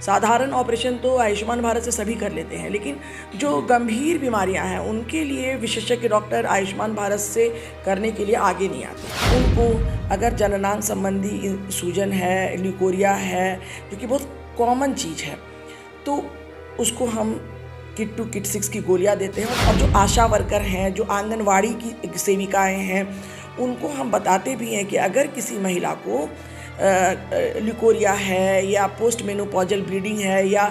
साधारण ऑपरेशन तो आयुष्मान भारत से सभी कर लेते हैं, लेकिन जो गंभीर बीमारियां हैं उनके लिए विशेषज्ञ डॉक्टर आयुष्मान भारत से करने के लिए आगे नहीं आते। उनको अगर जननांग संबंधी सूजन है, ल्यूकोरिया है, जो कि बहुत कॉमन चीज़ है, तो उसको हम किट 2 किट 6 की गोलियां देते हैं। और जो आशा वर्कर हैं, जो आंगनवाड़ी की सेविकाएं हैं, उनको हम बताते भी हैं कि अगर किसी महिला को ल्यूकोरिया है या पोस्ट मेनोपॉजल ब्लीडिंग है या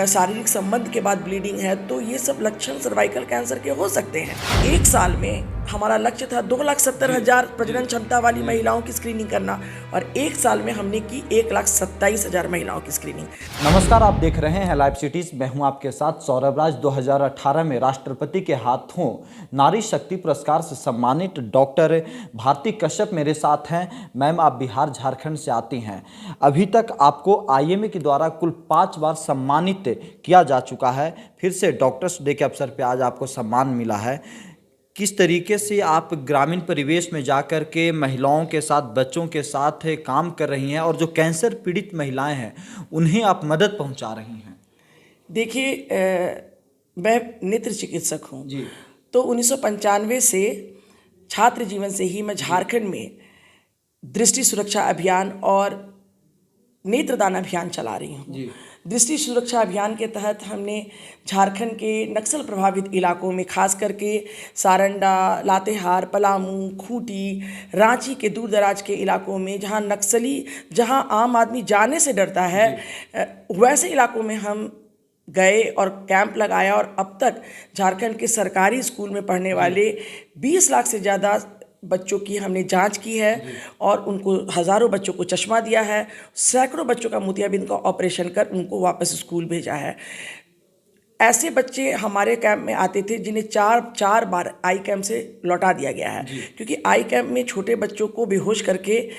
शारीरिक संबंध के बाद ब्लीडिंग है, तो ये सब लक्षण सर्वाइकल कैंसर के हो सकते हैं। एक साल में हमारा लक्ष्य था 2,70,000 प्रजनन क्षमता वाली महिलाओं की स्क्रीनिंग करना, और एक साल में हमने की 1,27,000 महिलाओं की स्क्रीनिंग। नमस्कार, आप देख रहे हैं लाइव सिटीज। मैं हूं आपके साथ सौरभ राज। 2018 में राष्ट्रपति के हाथों नारी शक्ति पुरस्कार से सम्मानित डॉक्टर भारती कश्यप मेरे साथ हैं। मैम, आप बिहार झारखंड से आती हैं। अभी तक आपको IMA के द्वारा कुल 5 बार सम्मानित किया जा चुका है। फिर से डॉक्टर्स डे के अवसर पर आज आपको सम्मान मिला है। किस तरीके से आप ग्रामीण परिवेश में जाकर के महिलाओं के साथ, बच्चों के साथ काम कर रही हैं और जो कैंसर पीड़ित महिलाएं हैं उन्हें आप मदद पहुंचा रही हैं? देखिए, मैं नेत्र चिकित्सक हूं जी। तो 1995 से छात्र जीवन से ही मैं झारखंड में दृष्टि सुरक्षा अभियान और नेत्रदान अभियान चला रही हूँ। दृष्टि सुरक्षा अभियान के तहत हमने झारखंड के नक्सल प्रभावित इलाकों में, खास करके सारंडा, लातेहार, पलामू, खूंटी, रांची के दूर दराज के इलाकों में जहां आम आदमी जाने से डरता है, वैसे इलाकों में हम गए और कैंप लगाया। और अब तक झारखंड के सरकारी स्कूल में पढ़ने वाले 20 लाख से ज़्यादा बच्चों की हमने जांच की है और उनको हज़ारों बच्चों को चश्मा दिया है, सैकड़ों बच्चों का मोतियाबिंद का ऑपरेशन कर उनको वापस स्कूल भेजा है। ऐसे बच्चे हमारे कैंप में आते थे जिन्हें चार बार आई कैंप से लौटा दिया गया है, क्योंकि आई कैंप में छोटे बच्चों को बेहोश करके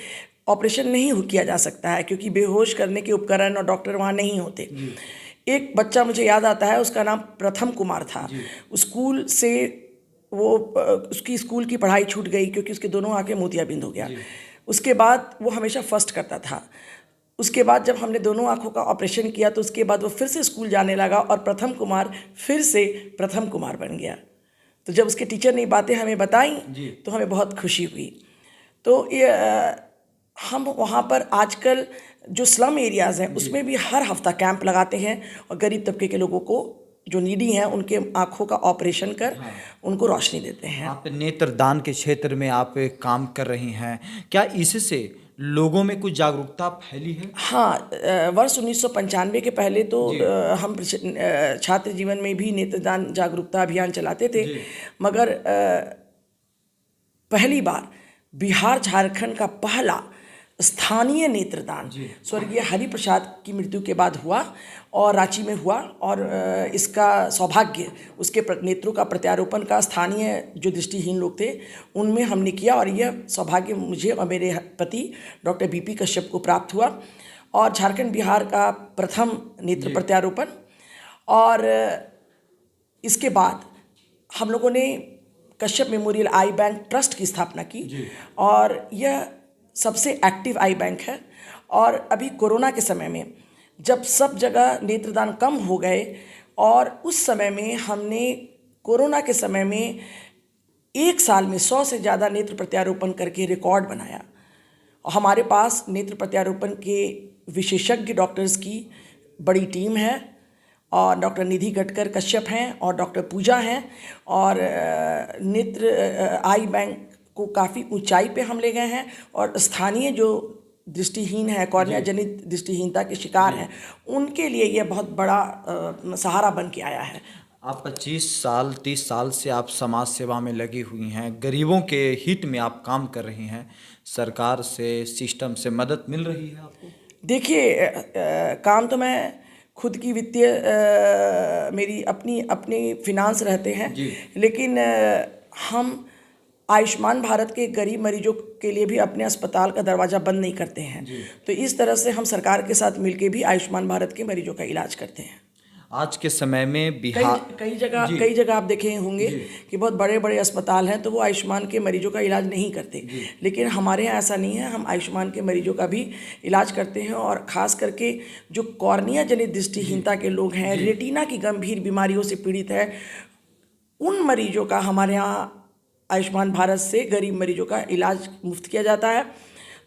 ऑपरेशन नहीं किया जा सकता है, क्योंकि बेहोश करने के उपकरण और डॉक्टर वहाँ नहीं होते। एक बच्चा मुझे याद आता है, उसका नाम प्रथम कुमार था। स्कूल से उसकी स्कूल की पढ़ाई छूट गई क्योंकि उसके दोनों आंखें मोतियाबिंद हो गया। उसके बाद वो हमेशा फर्स्ट करता था। उसके बाद जब हमने दोनों आंखों का ऑपरेशन किया तो उसके बाद वो फिर से स्कूल जाने लगा और प्रथम कुमार फिर से प्रथम कुमार बन गया। तो जब उसके टीचर ने बातें हमें बताई तो हमें बहुत खुशी हुई। तो ये हम वहाँ पर आजकल जो स्लम एरियाज़ हैं उसमें भी हर हफ्ता कैंप लगाते हैं और गरीब तबके के लोगों को, जो नीडी हैं, उनके आँखों का ऑपरेशन कर उनको रोशनी देते हैं। आप नेत्रदान के क्षेत्र में आप काम कर रही हैं, क्या इससे लोगों में कुछ जागरूकता फैली है? हाँ, वर्ष 1995 के पहले तो हम छात्र जीवन में भी नेत्रदान जागरूकता अभियान चलाते थे, मगर पहली बार बिहार झारखंड का पहला स्थानीय नेत्रदान स्वर्गीय हरिप्रसाद की मृत्यु के बाद हुआ और रांची में हुआ। और इसका सौभाग्य, उसके नेत्रों का प्रत्यारोपण का स्थानीय जो दृष्टिहीन लोग थे उनमें हमने किया, और यह सौभाग्य मुझे और मेरे पति डॉक्टर BP कश्यप को प्राप्त हुआ। और झारखंड बिहार का प्रथम नेत्र प्रत्यारोपण। और इसके बाद हम लोगों ने कश्यप मेमोरियल आई बैंक ट्रस्ट की स्थापना की, और यह सबसे एक्टिव आई बैंक है। और अभी कोरोना के समय में जब सब जगह नेत्रदान कम हो गए, और उस समय में हमने कोरोना के समय में एक साल में 100 से ज़्यादा नेत्र प्रत्यारोपण करके रिकॉर्ड बनाया। और हमारे पास नेत्र प्रत्यारोपण के विशेषज्ञ डॉक्टर्स की बड़ी टीम है, और डॉक्टर निधि गटकर कश्यप हैं और डॉक्टर पूजा हैं, और नेत्र आई बैंक को काफ़ी ऊंचाई पे हम ले गए हैं। और स्थानीय जो दृष्टिहीन है, कॉर्निया जनित दृष्टिहीनता के शिकार हैं, उनके लिए यह बहुत बड़ा सहारा बन के आया है। आप 25-30 साल से आप समाज सेवा में लगी हुई हैं, गरीबों के हित में आप काम कर रही हैं। सरकार से, सिस्टम से मदद मिल रही है आपको? देखिए, काम तो मैं खुद की वित्तीय मेरी अपनी फिनांस रहते हैं, लेकिन हम आयुष्मान भारत के गरीब मरीजों के लिए भी अपने अस्पताल का दरवाज़ा बंद नहीं करते हैं। तो इस तरह से हम सरकार के साथ मिलके भी आयुष्मान भारत के मरीजों का इलाज करते हैं। आज के समय में बिहार कई जगह आप देखे होंगे कि बहुत बड़े बड़े अस्पताल हैं तो वो आयुष्मान के मरीजों का इलाज नहीं करते, लेकिन हमारे यहाँ ऐसा नहीं है। हम आयुष्मान के मरीजों का भी इलाज करते हैं, और ख़ास करके जो कॉर्निया जनित दृष्टिहीनता के लोग हैं, रेटिना की गंभीर बीमारियों से पीड़ित है, उन मरीजों का हमारे यहाँ आयुष्मान भारत से गरीब मरीजों का इलाज मुफ्त किया जाता है।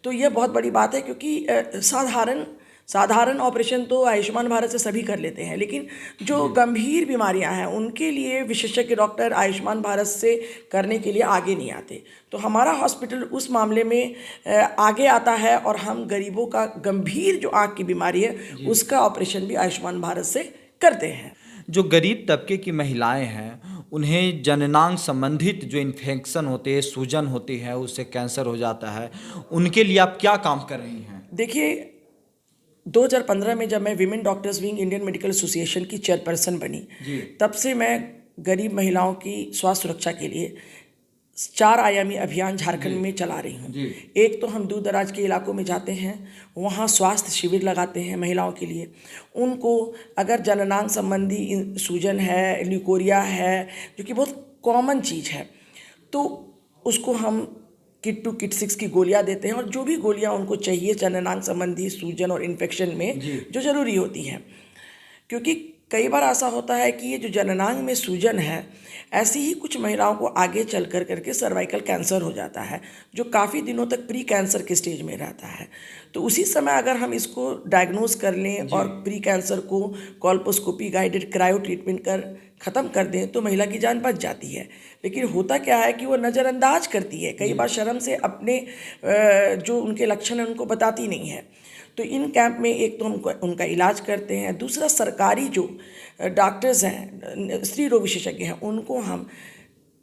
तो यह बहुत बड़ी बात है, क्योंकि साधारण ऑपरेशन तो आयुष्मान भारत से सभी कर लेते हैं, लेकिन जो गंभीर बीमारियां हैं उनके लिए विशेषज्ञ डॉक्टर आयुष्मान भारत से करने के लिए आगे नहीं आते। तो हमारा हॉस्पिटल उस मामले में आगे आता है, और हम गरीबों का गंभीर जो आँख की बीमारी है उसका ऑपरेशन भी आयुष्मान भारत से करते हैं। जो गरीब तबके की महिलाएं हैं उन्हें जननांग संबंधित जो इन्फेक्शन होते हैं, सूजन होती है, उससे कैंसर हो जाता है, उनके लिए आप क्या काम कर रही हैं? देखिए, 2015 में जब मैं women doctors wing Indian medical association की चेयरपर्सन बनी, तब से मैं गरीब महिलाओं की स्वास्थ्य सुरक्षा के लिए 4 आयामी अभियान झारखंड में चला रही हूँ। एक तो हम दूर दराज के इलाकों में जाते हैं, वहाँ स्वास्थ्य शिविर लगाते हैं महिलाओं के लिए। उनको अगर जननांग संबंधी सूजन है, ल्यूकोरिया है, जो कि बहुत कॉमन चीज़ है, तो उसको हम किट 2 किट 6 की गोलियां देते हैं, और जो भी गोलियां उनको चाहिए जननांग संबंधी सूजन और इन्फेक्शन में जो ज़रूरी होती हैं। क्योंकि कई बार ऐसा होता है कि ये जो जननांग में सूजन है, ऐसी ही कुछ महिलाओं को आगे चल करके सर्वाइकल कैंसर हो जाता है, जो काफ़ी दिनों तक प्री कैंसर के स्टेज में रहता है। तो उसी समय अगर हम इसको डायग्नोज कर लें और प्री कैंसर को कॉल्पोस्कोपी गाइडेड क्रायो ट्रीटमेंट कर ख़त्म कर दें, तो महिला की जान बच जाती है। लेकिन होता क्या है कि वो नज़रअंदाज करती है, कई बार शर्म से अपने जो उनके लक्षण हैं उनको बताती नहीं है। तो इन कैंप में एक तो हम उनका इलाज करते हैं, दूसरा सरकारी जो डॉक्टर्स हैं, स्त्री रोग विशेषज्ञ हैं, उनको हम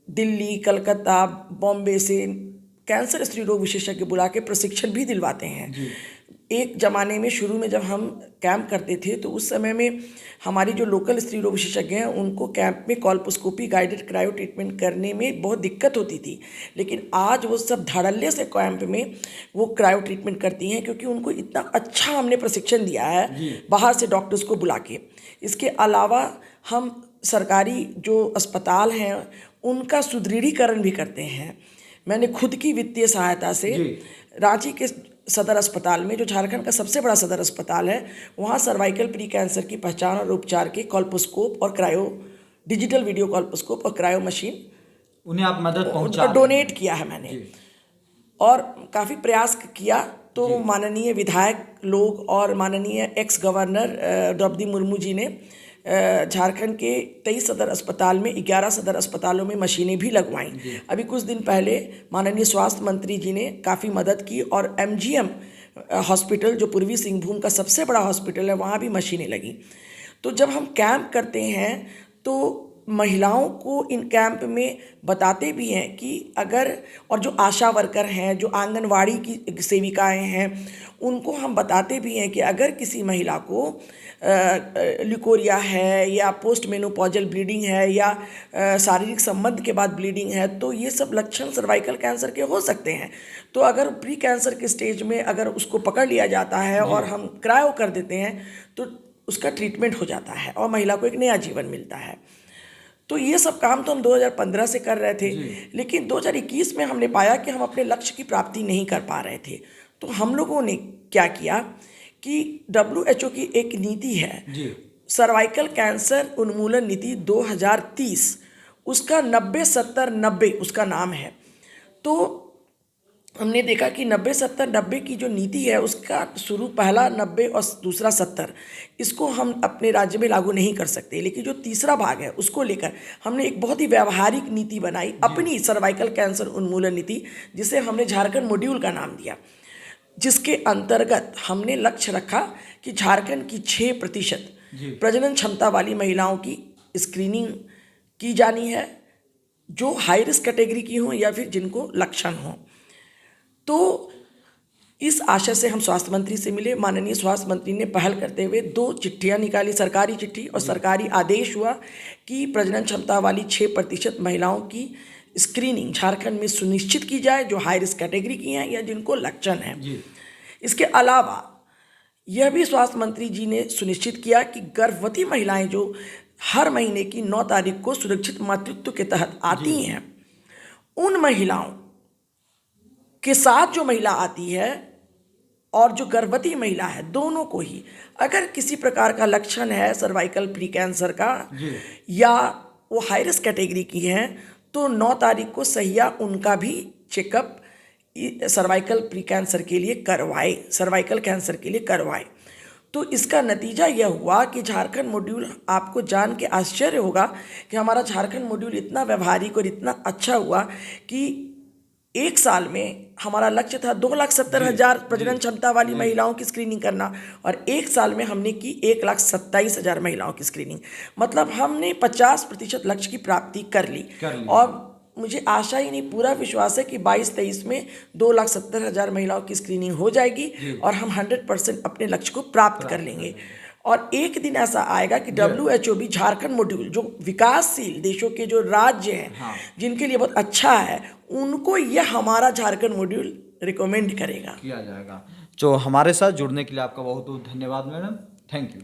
दिल्ली, कलकत्ता, बॉम्बे से कैंसर स्त्री रोग विशेषज्ञ बुला के प्रशिक्षण भी दिलवाते हैं। एक ज़माने में शुरू में जब हम कैंप करते थे तो उस समय में हमारी जो लोकल स्त्री रोग विशेषज्ञ हैं उनको कैंप में कॉल्पोस्कोपी गाइडेड क्रायो ट्रीटमेंट करने में बहुत दिक्कत होती थी, लेकिन आज वो सब धड़ल्ले से कैंप में वो क्रायो ट्रीटमेंट करती हैं, क्योंकि उनको इतना अच्छा हमने प्रशिक्षण दिया है बाहर से डॉक्टर्स को बुला के। इसके अलावा हम सरकारी जो अस्पताल हैं उनका सुदृढ़ीकरण भी करते हैं। मैंने खुद की वित्तीय सहायता से रांची के सदर अस्पताल में, जो झारखंड का सबसे बड़ा सदर अस्पताल है, वहाँ सर्वाइकल प्री कैंसर की पहचान और उपचार के कॉल्पोस्कोप और क्रायो, डिजिटल वीडियो कॉल्पोस्कोप और क्रायो मशीन उन्हें आप मदद पहुँचा डोनेट किया है मैंने, और काफ़ी प्रयास किया। तो माननीय विधायक लोग और माननीय एक्स गवर्नर द्रौपदी मुर्मू जी ने झारखंड के 23 सदर अस्पताल में 11 सदर अस्पतालों में मशीनें भी लगवाईं। अभी कुछ दिन पहले माननीय स्वास्थ्य मंत्री जी ने काफ़ी मदद की, और MGM हॉस्पिटल जो पूर्वी सिंहभूम का सबसे बड़ा हॉस्पिटल है, वहाँ भी मशीनें लगीं। तो जब हम कैंप करते हैं तो महिलाओं को इन कैंप में बताते भी हैं कि अगर, और जो आशा वर्कर हैं, जो आंगनवाड़ी की सेविकाएं हैं, उनको हम बताते भी हैं कि अगर किसी महिला को ल्यूकोरिया है या पोस्ट मेनोपॉजल ब्लीडिंग है या शारीरिक संबंध के बाद ब्लीडिंग है, तो ये सब लक्षण सर्वाइकल कैंसर के हो सकते हैं। तो अगर प्री कैंसर के स्टेज में अगर उसको पकड़ लिया जाता है और हम क्रायो कर देते हैं तो उसका ट्रीटमेंट हो जाता है और महिला को एक नया जीवन मिलता है। तो ये सब काम तो हम 2015 से कर रहे थे, लेकिन 2021 में हमने पाया कि हम अपने लक्ष्य की प्राप्ति नहीं कर पा रहे थे। तो हम लोगों ने क्या किया कि WHO की एक नीति है, सर्वाइकल कैंसर उन्मूलन नीति 2030, उसका 90-70-90 उसका नाम है। तो हमने देखा कि 90-70-90 की जो नीति है उसका शुरू पहला 90 और दूसरा 70, इसको हम अपने राज्य में लागू नहीं कर सकते, लेकिन जो तीसरा भाग है उसको लेकर हमने एक बहुत ही व्यावहारिक नीति बनाई, अपनी सर्वाइकल कैंसर उन्मूलन नीति, जिसे हमने झारखंड मॉड्यूल का नाम दिया, जिसके अंतर्गत हमने लक्ष्य रखा कि झारखंड की 6% प्रजनन क्षमता वाली महिलाओं की स्क्रीनिंग की जानी है, जो हाई रिस्क कैटेगरी की हों या फिर जिनको लक्षण हों। तो इस आशय से हम स्वास्थ्य मंत्री से मिले। माननीय स्वास्थ्य मंत्री ने पहल करते हुए 2 चिट्ठियाँ निकाली, सरकारी चिट्ठी और सरकारी आदेश हुआ कि प्रजनन क्षमता वाली 6% महिलाओं की स्क्रीनिंग झारखंड में सुनिश्चित की जाए, जो हाई रिस्क कैटेगरी की हैं या जिनको लक्षण हैं। इसके अलावा यह भी स्वास्थ्य मंत्री जी ने सुनिश्चित किया कि गर्भवती महिलाएं जो हर महीने की 9 तारीख को सुरक्षित मातृत्व के तहत आती हैं, उन महिलाओं के साथ जो महिला आती है और जो गर्भवती महिला है, दोनों को ही अगर किसी प्रकार का लक्षण है सर्वाइकल प्री कैंसर का या वो हाई रिस्क कैटेगरी की हैं, तो 9 तारीख को सहिया उनका भी चेकअप सर्वाइकल प्री कैंसर के लिए करवाए, सर्वाइकल कैंसर के लिए करवाए। तो इसका नतीजा यह हुआ कि झारखंड मॉड्यूल, आपको जान के आश्चर्य होगा कि हमारा झारखंड मॉड्यूल इतना व्यवहारिक और इतना अच्छा हुआ कि एक साल में हमारा लक्ष्य था 2,70,000 प्रजनन क्षमता वाली महिलाओं की स्क्रीनिंग करना, और एक साल में हमने की 1,27,000 महिलाओं की स्क्रीनिंग। मतलब हमने 50% लक्ष्य की प्राप्ति कर ली। और मुझे आशा ही नहीं, पूरा विश्वास है कि 22-23 में 2,70,000 महिलाओं की स्क्रीनिंग हो जाएगी और हम 100% अपने लक्ष्य को प्राप्त कर लेंगे। और एक दिन ऐसा आएगा कि WHO भी झारखंड मॉड्यूल, जो विकासशील देशों के जो राज्य हैं, जिनके लिए बहुत अच्छा है, उनको यह हमारा झारखंड मॉड्यूल रिकमेंड करेगा, किया जाएगा। तो हमारे साथ जुड़ने के लिए आपका बहुत बहुत धन्यवाद मैडम, थैंक यू।